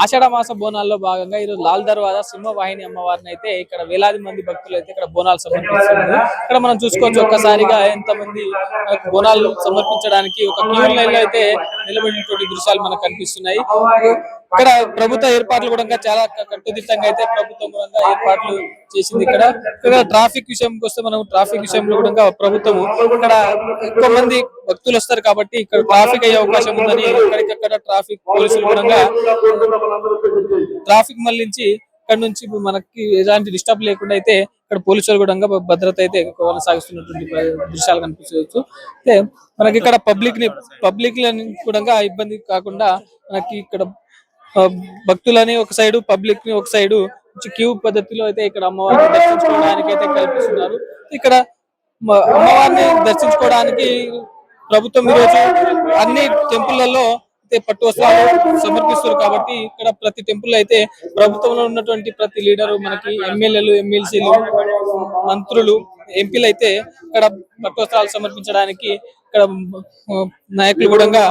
ఆషాఢ మాస బోనాల్లో భాగంగా ఈరోజు లాల్ దర్వాజా సింహవాహిని అమ్మవారిని అయితే ఇక్కడ వేలాది మంది భక్తులు అయితే ఇక్కడ బోనాలు సమర్పిస్తున్నారు. ఇక్కడ మనం చూసుకోవచ్చు ఒక్కసారిగా ఎంత మంది బోనాలు సమర్పించడానికి ఒక క్యూ లైన్ లో అయితే నిలబడినటువంటి దృశ్యాలు మనకు కనిపిస్తున్నాయి. ఇక్కడ ప్రభుత్వ ఏర్పాట్లు కూడా చాలా కట్టుదిట్టంగా అయితే ప్రభుత్వం కూడా ఏర్పాట్లు చేసింది. ఇక్కడ ట్రాఫిక్ విషయంకి వస్తే మనం ట్రాఫిక్ విషయంలో కూడా ప్రభుత్వం ఇక్కడ ఎక్కువ మంది భక్తులు వస్తారు కాబట్టి ఇక్కడ ట్రాఫిక్ అయ్యే అవకాశం ఉందని ఇక్కడికక్కడ ట్రాఫిక్ పోలీసులు కూడా ట్రాఫిక్ మళ్లించి ఇక్కడ నుంచి మనకి ఎలాంటి డిస్టర్బ్ లేకుండా అయితే ఇక్కడ పోలీసులు కూడా భద్రత అయితే కొనసాగిస్తున్నటువంటి దృశ్యాలు కనిపించవచ్చు. అయితే మనకి ఇక్కడ పబ్లిక్ కూడా ఇబ్బంది కాకుండా మనకి ఇక్కడ భక్తులని ఒక సైడ్ పబ్లిక్ ని ఒక సైడ్ క్యూ పద్ధతిలో అయితే ఇక్కడ అమ్మవారిని దర్శించుకోవడానికి అయితే కల్పిస్తున్నారు. ఇక్కడ అమ్మవారిని దర్శించుకోవడానికి ప్రభుత్వం ఈరోజు అన్ని టెంపుల్లలో పట్టు వస్త్రాలు సమర్పిస్తారు కాబట్టి ఇక్కడ ప్రతి టెంపుల్ అయితే ప్రభుత్వంలో ఉన్నటువంటి ప్రతి లీడరు మనకి ఎమ్మెల్యేలు ఎమ్మెల్సీలు మంత్రులు ఎంపీలు అయితే ఇక్కడ పట్టు వస్త్రాలు సమర్పించడానికి ఇక్కడ నాయకులు కూడా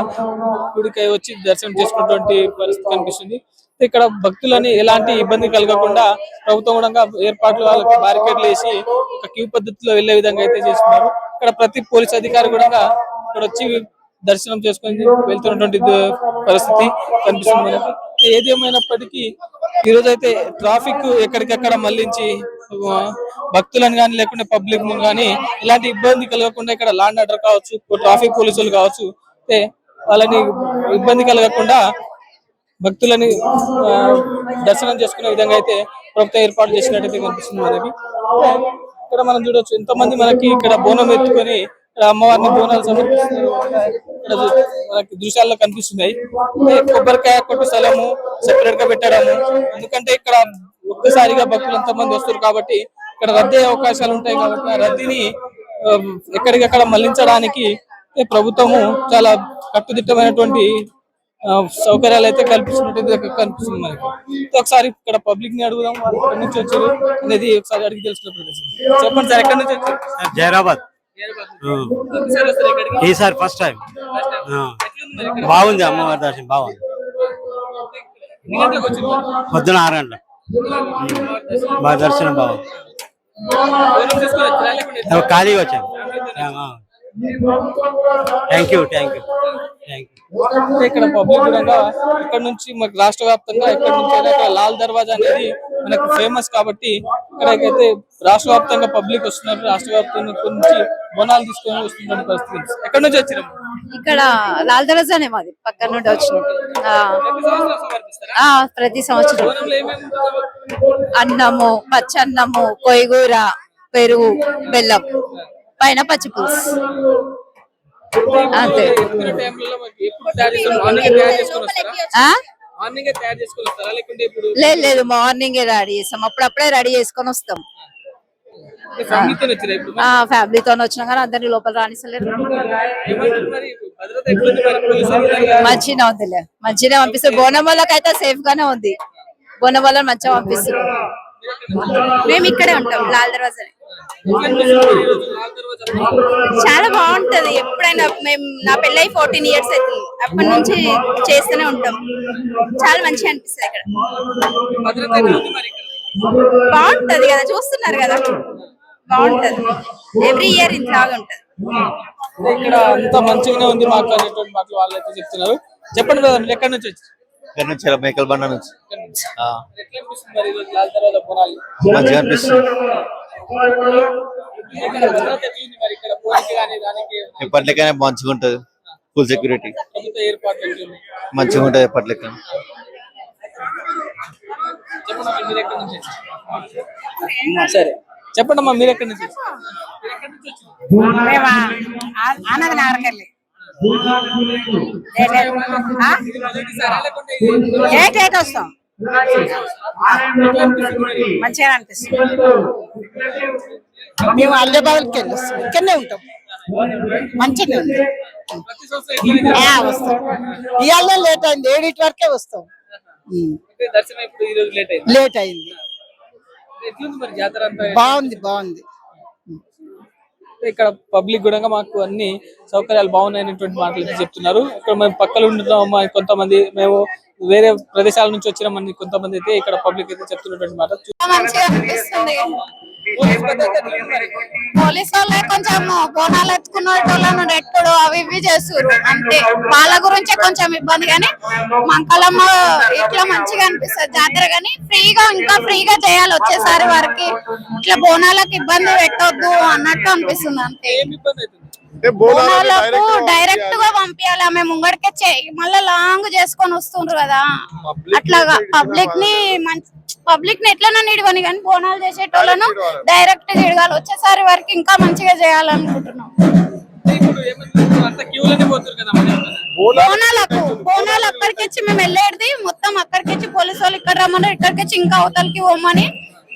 గుడికి వచ్చి దర్శనం చేసుకున్నటువంటి పరిస్థితి కనిపిస్తుంది. ఇక్కడ భక్తులని ఎలాంటి ఇబ్బంది కలగకుండా ప్రభుత్వం కూడా ఏర్పాట్లు వాళ్ళకి బారికేడ్లు వేసి ఒక క్యూ పద్ధతిలో వెళ్లే విధంగా అయితే చేస్తున్నారు. ఇక్కడ ప్రతి పోలీస్ అధికారి కూడా ఇక్కడ వచ్చి దర్శనం చేసుకొని వెళ్తున్నటువంటి పరిస్థితి కనిపిస్తుంది మనకి. ఏది ఏమైనప్పటికీ ఈ రోజు అయితే ట్రాఫిక్ ఎక్కడికక్కడ మళ్లించి భక్తులను కానీ లేకుంటే పబ్లిక్ కానీ ఇలాంటి ఇబ్బంది కలగకుండా ఇక్కడ లా అండ్ ఆర్డర్ కావచ్చు ట్రాఫిక్ పోలీసులు కావచ్చు వాళ్ళని ఇబ్బంది కలగకుండా భక్తులని దర్శనం చేసుకునే విధంగా అయితే ప్రభుత్వం ఏర్పాటు చేసినట్టయితే కనిపిస్తుంది మనకి. ఇక్కడ మనం చూడొచ్చు ఎంతమంది మనకి ఇక్కడ బోనం ఎత్తుకొని అమ్మవారిని బోనాలు సమర్పిస్తున్నారు. ఇక్కడ మనకి దృశ్యాల్లో కనిపిస్తున్నాయి. కొబ్బరికాయ కొట్టు స్థలము సెపరేట్ గా పెట్టడము, ఎందుకంటే ఇక్కడ ఒక్కసారిగా భక్తులు ఎంతమంది వస్తారు కాబట్టి ఇక్కడ రద్దీ అవకాశాలు ఉంటాయి కాబట్టి ఆ రద్దీని ఎక్కడికక్కడ మళ్లించడానికి ప్రభుత్వము చాలా కట్టుదిట్టమైనటువంటి సౌకర్యాలు అయితే కల్పిస్తున్నట్టు కనిపిస్తుంది మనకి. ఒకసారి ఇక్కడ పబ్లిక్ ని అడుగుదాం, వాళ్ళు ఎక్కడి నుంచి వచ్చారు అనేది ఒకసారి అడిగి తెలుసుకున్న ప్రదేశం. చెప్పండి సార్, ఎక్కడి నుంచి వచ్చారు? జైరాబాద్. ఈసారి ఫస్ట్ టైం. బాగుంది అమ్మవారి దర్శనం బాగుంది. పొద్దున 6 గంటల మా దర్శనం బాగుంది. ఖాళీగా వచ్చాను. Thank you. ఇక్కడ పబ్లిక్ కూడా ఇక్కడ నుంచి మనకు రాష్ట్ర వ్యాప్తంగా ఇక్కడ నుంచి ఇక్కడ లాల్ దర్వాజా అనేది మనకు ఫేమస్ కాబట్టి ఇక్కడికైతే రాష్ట్ర వ్యాప్తంగా పబ్లిక్ వస్తున్నారు. రాష్ట్ర వ్యాప్తంగా నుంచి బోనాలు తీసుకొని వస్తున్న పరిస్థితి. ఎక్కడి నుంచి వచ్చారు? ఇక్కడ లాల్ దర్వాజానే మాది, పక్కన నుండి వచ్చిన. ప్రతి సంవత్సరం అన్నము, పచ్చన్నము, కొయ్యూర, పెరుగు, బెల్లం, పైన పచ్చి పులుసు అంతే. లేదు మార్నింగే రెడీ చేస్తాం, అప్పుడప్పుడే రెడీ చేసుకొని వస్తాం. ఫ్యామిలీతో వచ్చినా కానీ అందరినీ లోపల రానిస్తలేరు. మంచిగా ఉందిలే, మంచిగా పంపిస్తారు. బోనం వాళ్ళకి అయితే సేఫ్ గానే ఉంది. బోనం వాళ్ళని మంచిగా పంపిస్తారు. మేము ఇక్కడే ఉంటాం, లాల్ దర్వాజానే. చాలా బాగుంటది. ఎప్పుడైనా మేము నా పెళ్ళై 14 years అవుతుంది, అప్పటి నుంచి చేస్తూనే ఉంటాం. చాలా మంచిగా అనిపిస్తుంది. ఇక్కడ బాగుంటది కదా, చూస్తున్నారు కదా, బాగుంటది. ఎవ్రీ ఇయర్ ఇంతలాగా ఉంటది. ఇక్కడ అంత మంచిగానే ఉంది మాకు అనేటువంటి మాటలు వాళ్ళు అయితే చెప్తున్నారు. చెప్పండి కదా, మీరు ఎక్కడి నుంచి వచ్చారు? మేకల బండ నుంచి. మంచిగా అనిపిస్తుంది. ఎప్పటికైనా మంచిగా ఉంటది. ఫుల్ సెక్యూరిటీ మంచిగా ఉంటది ఎప్పటికైనా. సరే చెప్పండమ్మా, మీరు ఎక్కడి నుంచి? ఆనంద నగర్కెళ్ళి వస్తాం. మంచిగా అనిపిస్తుంది. మేము అల్లేబాద్కి వెళ్ళి వస్తాం, ఇక్కడనే ఉంటాం. మంచిగా వస్తాం. ఇవాళ లేట్ అయింది, 7 వరకే వస్తాం. లేట్ అయింది. బాగుంది. ఇక్కడ పబ్లిక్ కూడా మాకు అన్ని సౌకర్యాలు బాగున్నాయనేటువంటి మాటలు చెప్తున్నారు. ఇక్కడ మేము పక్కన ఉంటున్నాం కొంతమంది, మేము వేరే ప్రదేశాల నుంచి వచ్చిన మంది కొంతమంది అయితే ఇక్కడ పబ్లిక్ అయితే చెప్తున్నటువంటి మాట. మంచిగా అనిపిస్తుంది. పోలీసు వాళ్ళే కొంచెం బోనాలు ఎత్తుకున్న వాళ్ళను రెట్టుడు అవి ఇవి చేస్తారు అంతే, వాళ్ళ గురించే కొంచెం ఇబ్బంది. కానీ మంకలమ్మ ఇట్లా మంచిగా అనిపిస్తుంది జాతర, కానీ ఇంకా ఫ్రీగా చేయాలి వచ్చేసారి వారికి. ఇట్లా బోనాలకు ఇబ్బంది పెట్టొద్దు అన్నట్టు అనిపిస్తుంది అంతే. బోనాలకు డైరెక్ట్ గా పంపించాలి, ఆమె ముంగడికే మళ్ళీ లాంగ్ చేసుకొని వస్తుండ్రు కదా, అట్లాగా పబ్లిక్ ని ఎట్లన్నా నిడవని, కానీ బోనాలు చేసేటోళ్ళను డైరెక్ట్ గా ఇడగాలి. వచ్చేసారి వరకు ఇంకా మంచిగా చేయాలనుకుంటున్నాం. బోనాలు అక్కడికి మేము వెళ్ళేది మొత్తం అక్కడికి పోలీసు వాళ్ళు ఇక్కడ రమ్మని, ఇక్కడికి ఇంకా అవతలకి పోమని,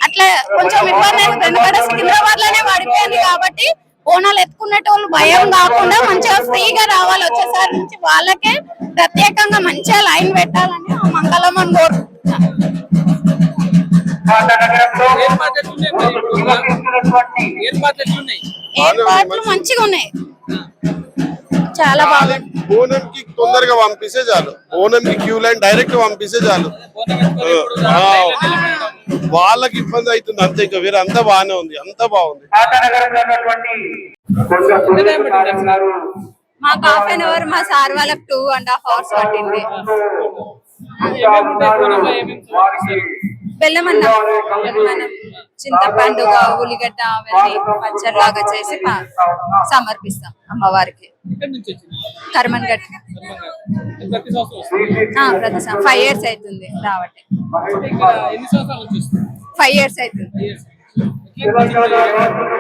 అట్లా కొంచెం ఇబ్బంది అయింది. ఎందుకంటే సికింద్రాబాద్ లోనే పడిపోయింది కాబట్టి బోనాలు ఎత్తుకునేటోళ్ళు భయం కాకుండా మంచిగా ఫ్రీగా రావాలి. వచ్చేసారి నుంచి వాళ్ళకే ప్రత్యేకంగా మంచిగా లైన్ పెట్టాలని ఆ మంగళమ్మని కోరుకుంటున్నాను. ఏర్పాట్లు మంచిగా ఉన్నాయి, చాలా బాగుంది. బోనం కి తొందరగా పంపిస్తే చాలు, బోనం కి క్యూ లైన్ డైరెక్ట్ పంపిస్తే చాలు. వాళ్ళకి ఇబ్బంది అవుతుంది అంతే, ఇంకా వేరే అంతా బాగానే ఉంది, అంతా బాగుంది. మాకు 1/2 hour, మా సార్ వాళ్ళకి 2.5 hours పట్టింది. బెల్లమన్నం, చింతపండు, ఉల్లిగడ్డ అవన్నీ పచ్చడిలాగా చేసి సమర్పిస్తాం అమ్మవారికి. కర్మన్గట్ ప్రతి సంవత్సరం 5 years అవుతుంది రావట్టే. 5 years అవుతుంది.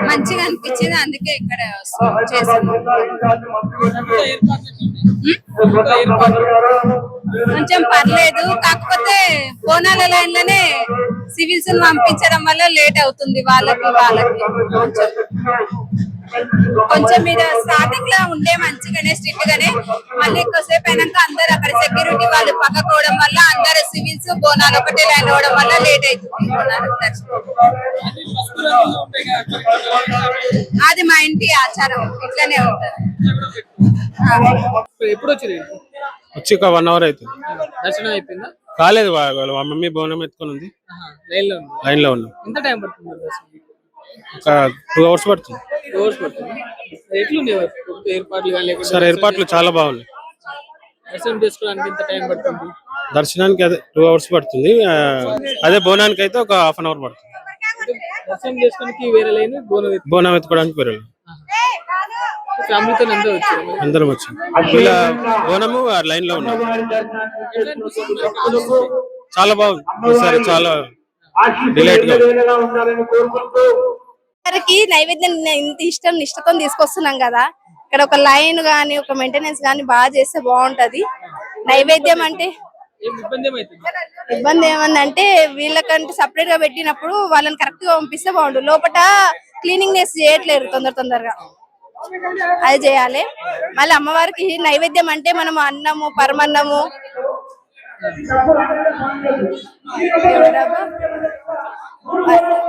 మంచిగా అనిపించింది, అందుకే ఇక్కడ చేసాము. కొంచెం పర్లేదు, కాకపోతే బోనాల లైన్ లోనే సివిల్స్ పంపించడం వల్ల లేట్ అవుతుంది వాళ్ళకి కొంచెం మీరు స్టార్టింగ్ లో ఉండే మంచిగానే స్ట్రిక్ట్ గానే, మళ్ళీ ఎక్కువసేపు అయినాక అందరు అక్కడ సెక్యూరిటీ వాళ్ళు పక్కకోవడం వల్ల అందరు సివిల్స్ బోనాలు ఒకటే లైన్ అవడం వల్ల లేట్ అవుతుంది బోనాలకు దర్శనం. అది మా ఇంటి ఆచారం, ఇట్లనే ఉంటది. ఎప్పుడు వచ్చి ఒక 1 hour అవుతుంది. దర్శనం అయిపోయిందా? కాలేదు, మా మమ్మీ బోనం ఎత్తుకొని ఉంది, లైన్ లో ఉన్నాం. ఎంత టైం పడుతుంది దర్శనం? ఒక 2 hours పడుతుంది. ఎట్లుండే ఏర్పాట్లు కానీ? సార్ ఏర్పాట్లు చాలా బాగున్నాయి. దర్శనం చేసుకోవడానికి ఎంత టైం పడుతుంది? దర్శనానికి అదే 2 hours పడుతుంది, అదే బోనానికి అయితే ఒక 1/2 hour పడుతుంది. దర్శనం చేసుకోవడానికి వేరే లైన్, బోనం ఎత్తుకోవడానికి వేరే లైన్. ఫ్యామిలీతో అందరం వచ్చాం. వీళ్ళ బోనము లైన్ లో ఉన్నాం. చాలా బాగుంది ఈసారి, చాలా డిలైట్ గా. నైవేద్యం ఇంత ఇష్టం నిష్టతో తీసుకొస్తున్నాం కదా, ఇక్కడ ఒక లైన్ గానీ ఒక మెయింటెనెన్స్ గానీ బాగా చేస్తే బాగుంటది. నైవేద్యం అంటే ఇబ్బంది ఏమందంటే వీళ్ళకంటే సపరేట్ గా పెట్టినప్పుడు వాళ్ళని కరెక్ట్ గా పంపిస్తే బాగుంటుంది. లోపల క్లీనింగ్ నెస్ చేయట్లేరు తొందరగా, అది చేయాలి. మళ్ళీ అమ్మవారికి నైవేద్యం అంటే మనం అన్నము, పరమన్నము,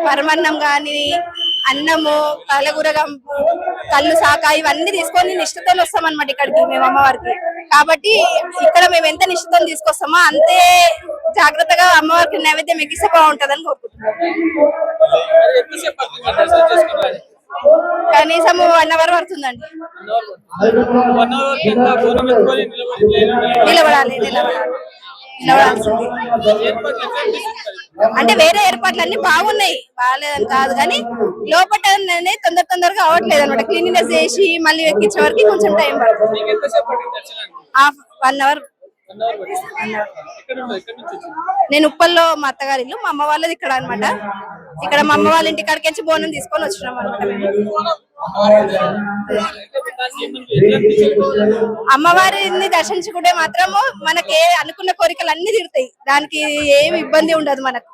పరమన్నం గాని, అన్నము, కలగూరగంపు, కళ్ళు శాఖ ఇవన్నీ తీసుకొని నిష్ఠతో వస్తాం అనమాట ఇక్కడికి మేము అమ్మవారికి. కాబట్టి ఇక్కడ మేము ఎంత నిష్ఠతో తీసుకొస్తామో అంతే జాగ్రత్తగా అమ్మవారికి నైవేద్యం ఎక్కిస్తే బాగుంటదని కోరుకుంటున్నాం. కనీసం 1 hour పడుతుందండి. నిలబడాలి అంటే వేరే ఏర్పాట్లు అన్ని బాగున్నాయి, బాగాలేదని కాదు, కానీ లోపల తొందరగా అవ్వట్లేదు అనమాట. క్లీనినెస్ చేసి మళ్ళీ ఎక్కించే వరకు కొంచెం టైం పడుతుంది. 1 hour. నేను ఉప్పల్లో మా అత్తగారి ఇల్లు, మా అమ్మ వాళ్ళది ఇక్కడ అనమాట. ఇక్కడ మా అమ్మ వాళ్ళ ఇంటి కాడికి బోనం తీసుకొని వచ్చినాం అనమాట. అమ్మవారిని దర్శించుకుంటే మాత్రము మనకి అనుకున్న కోరికలు అన్ని తీరుతాయి, దానికి ఏమి ఇబ్బంది ఉండదు మనకు.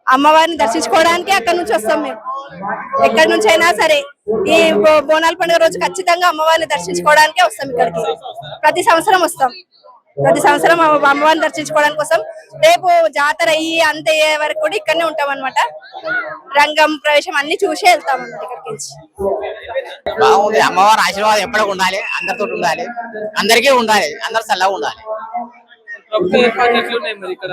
అమ్మవారిని దర్శించుకోవడానికి అక్కడ నుంచి వస్తాం మేము, ఎక్కడి నుంచి అయినా సరే. ఈ బోనాల పండుగ రోజు ఖచ్చితంగా అమ్మవారిని దర్శించుకోవడానికే వస్తాం ఇక్కడికి. ప్రతి సంవత్సరం వస్తాం, ప్రతి సంవత్సరం అమ్మవారిని దర్శించుకోవడానికి కోసం. రేపు జాతర అయ్యి అంత అయ్యే వరకు కూడా ఇక్కడనే ఉంటాం అనమాట. రంగం ప్రవేశం అన్ని చూసి వెళ్తాం అన్నమాట ఇక్కడికి నుంచి. బాగుంది, అమ్మవారి ఆశీర్వాదం ఎప్పటికి ఉండాలి, అందరితో ఉండాలి, అందరికీ ఉండాలి, అందరు చల్లగా ఉండాలి. ప్రభుత్వ ఏర్పాట్లు ఎట్లున్నాయి మరి ఇక్కడ?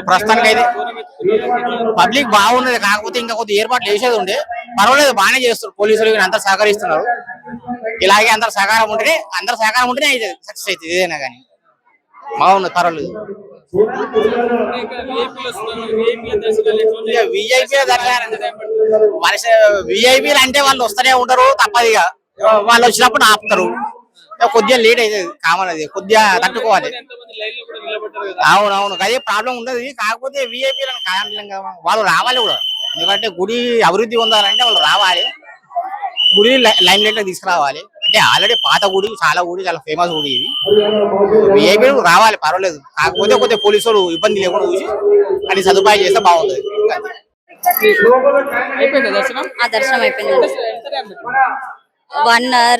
ప్రస్తుతానికి అయితే బోనం ఎత్తుకునే వాళ్ళకి ఎట్లా? పబ్లిక్ బాగున్నది, కాకపోతే ఇంకా కొద్ది ఏర్పాట్లు చేసేది ఉండే. పర్వాలేదు, బాగానే చేస్తారు పోలీసులు, అందరు సహకరిస్తున్నారు. ఇలాగే అందరు సహకారం ఉంటేనే అవుతుంది, సక్సెస్ అవుతుంది ఏదైనా కానీ. బాగున్నది, పర్వాలేదు. ఇక్కడ విఐపీలు వస్తున్నారు, విఐపీల దర్శనాలు ఎట్లున్నాయి? విఐపీ విఐపీలు అంటే వాళ్ళు వస్తూనే ఉంటారు, తప్పదు. ఇక వాళ్ళు వచ్చినప్పుడు ఆపుతారు. కొద్దిగా లేట్ అవుతుంది, కామన్, అది కొద్దిగా తట్టుకోవాలి. ఎంతమంది లైన్ లో కూడా నిలబడ్డారు కదా. అవునవును, అదే ప్రాబ్లం ఉండదు. కాకపోతే విఐపీలను కారణం కదా, వాళ్ళు రావాలి కూడా. ఎందుకంటే గుడి అభివృద్ధి పొందాలంటే వాళ్ళు రావాలి, గుడి లైమ్ లైట్ లో తీసుకురావాలి. అంటే ఆల్రెడీ పాత గుడి, చాలా ఫేమస్ గుడి ఇది. విఐపీలు రావాలి, పర్వాలేదు. కాకపోతే కొద్దిగా పోలీసులు ఇబ్బంది లేకుండా చూసి అని సదుపాయం చేస్తే బాగుంటుంది. అయిపోయిందా దర్శనం? ఆ దర్శనం అయిపోయింది. ఎంత టైం పట్టింది? 1 hour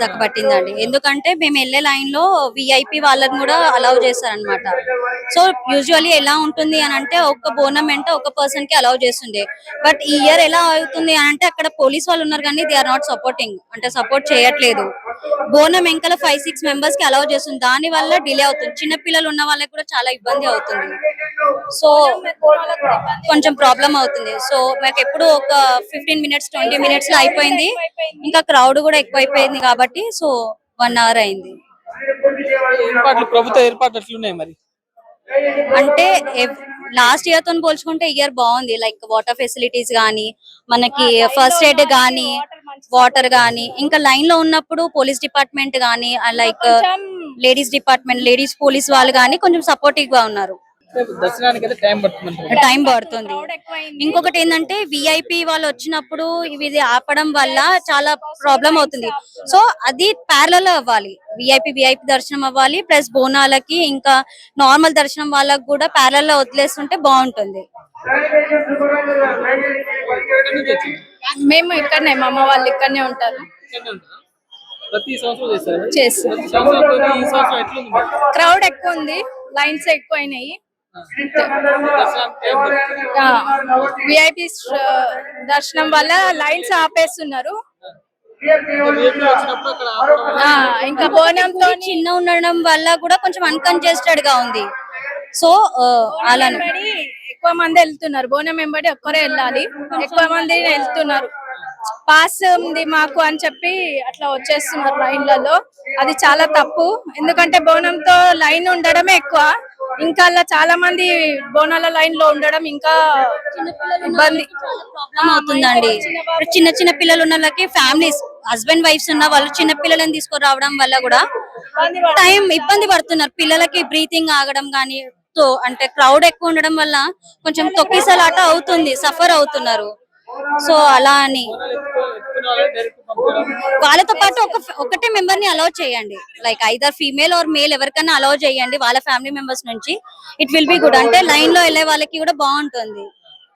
దాకా పట్టిందండి. ఎందుకంటే మేము వెళ్ళే లైన్ లో విఐపి వాళ్ళని కూడా అలౌ చేస్తారనమాట. సో యూజువల్లీ ఎలా ఉంటుంది అని అంటే ఒక బోనం అంటే ఒక పర్సన్ కి అలౌ చేస్తుండే. బట్ ఈ ఇయర్ ఎలా అవుతుంది అని అంటే అక్కడ పోలీస్ వాళ్ళు ఉన్నారు కానీ దే ఆర్ నాట్ సపోర్టింగ్, అంటే సపోర్ట్ చేయట్లేదు. బోనం వెంకల 5-6 మెంబర్స్ కి అలౌ చేస్తుంది, దాని వల్ల డిలే అవుతుంది. చిన్న పిల్లలు ఉన్న వాళ్ళకి కూడా చాలా ఇబ్బంది అవుతుంది. సో కొంచెం ప్రాబ్లం అవుతుంది. సో మాకు ఎప్పుడు ఒక 15 minutes 20 minutes లో అయిపోయింది. ఇంకా క్రౌడ్ కూడా ఎక్కువైపోయింది కాబట్టి సో 1 hour అయింది. ఏర్పాట్లు, ప్రభుత్వ ఏర్పాట్లు ఎట్లున్నాయి మరి? అంటే లాస్ట్ ఇయర్ తో పోల్చుకుంటే ఇయర్ బాగుంది. లైక్ వాటర్ ఫెసిలిటీస్ గానీ, మనకి ఫస్ట్ ఎయిడ్ గానీ, వాటర్ గానీ, ఇంకా లైన్ లో ఉన్నప్పుడు పోలీస్ డిపార్ట్మెంట్ గానీ, like ladies department, ladies police వాళ్ళు గానీ కొంచెం సపోర్టివ్ గా ఉన్నారు. దర్శనానికి అయితే టైం పడుతుంది. టైం పడుతుంది. ఇంకొకటి ఏంటంటే విఐపి వాళ్ళు వచ్చినప్పుడు ఇది ఆపడం వల్ల చాలా ప్రాబ్లం అవుతుంది. సో అది ప్యారలల్ అవ్వాలి, విఐపి దర్శనం అవ్వాలి, ప్లస్ బోనాలకి ఇంకా నార్మల్ దర్శనం వాళ్ళకి కూడా ప్యారలల్ లో వదిలేస్తుంటే బాగుంటుంది. మేము ఇక్కడనే, మా అమ్మ వాళ్ళు ఇక్కడనే ఉంటారు. ప్రతి సంవత్సరం చేస్తారు. చేస్తారు. ప్రతి సంవత్సరం ఈ సంవత్సరం ఎట్లుంది మరి? క్రౌడ్ ఎక్కువ ఉంది, లైన్స్ ఎక్కువ అయినాయి. దర్శనానికి టైం పడుతుంది. విఐపి దర్శనం వల్ల లైన్స్ ఆపేస్తున్నారు. విఐపీలు వచ్చినప్పుడు అక్కడ ఆపడం వల్ల ఇంకా బోనంతో చిన్న ఉండడం వల్ల కూడా కొంచెం అన్కంజెస్టెడ్ గా ఉంది. సో అలానే ఎక్కువ మంది వెళ్తున్నారు, బోనం వెంబడి ఒక్కరే వెళ్ళాలి, ఎక్కువ మంది వెళ్తున్నారు. పాస్ ఉంది మాకు అని చెప్పి అట్లా వచ్చేస్తున్నారు లైన్లలో. అది చాలా తప్పు, ఎందుకంటే బోనంతో లైన్ ఉండడమే ఎక్కువ. ఇంకా అలా చాలా మంది బోనాల లైన్ లో ఉండడం ఇంకా ఇబ్బంది ప్రాబ్లం అవుతుందండి. చిన్న పిల్లలు ఉన్న వాళ్ళకి, ఫ్యామిలీస్ హస్బెండ్ వైఫ్స్ ఉన్న వాళ్ళు చిన్న పిల్లలని తీసుకురావడం వల్ల కూడా ఇబ్బంది పడుతున్నారు. పిల్లలకి బ్రీతింగ్ ఆగడం గానీ, అంటే క్రౌడ్ ఎక్కువ ఉండడం వల్ల కొంచెం తొక్కిసలాట అవుతుంది, సఫర్ అవుతున్నారు. సో అలా అని వాళ్ళతో పాటు ఒకటే మెంబర్ ని అలౌ చేయండి, like either female or male, ఎవరికైనా అలౌ చేయండి వాళ్ళ ఫ్యామిలీ మెంబర్స్ నుంచి. ఇట్ విల్ బి గుడ్, అంటే లైన్ లో వెళ్ళే వాళ్ళకి కూడా బాగుంటుంది.